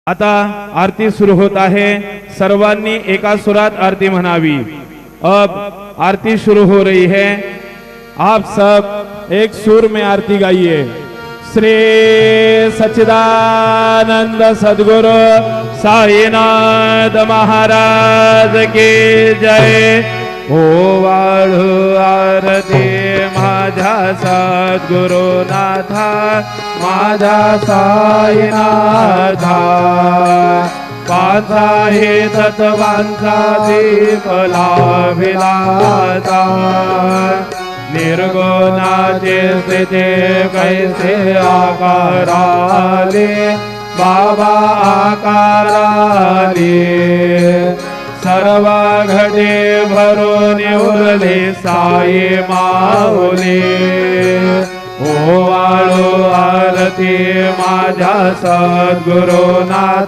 आता आरती सुरू होत आहे। सर्वांनी एका सुरात आरती म्हणावी। अब आरती शुरू हो रही है। आप सब एक सुर में आरती गाइए। श्री सच्चिदानंद सद्गुरु साईनाथ महाराज की जय। ओ वाळू आरती माझ्या सद्गुरुनाथा माझ्या साईनाथा। पाचा हे तत्वांचा दीप लाविलाता। निर्गुणाचे स्थिती कैसे आकाराले बाबा आकाराले। सर्व घडे भरून उरले साई माऊली। ओ वाळू आरती माझ्या सद्गुरुनाथ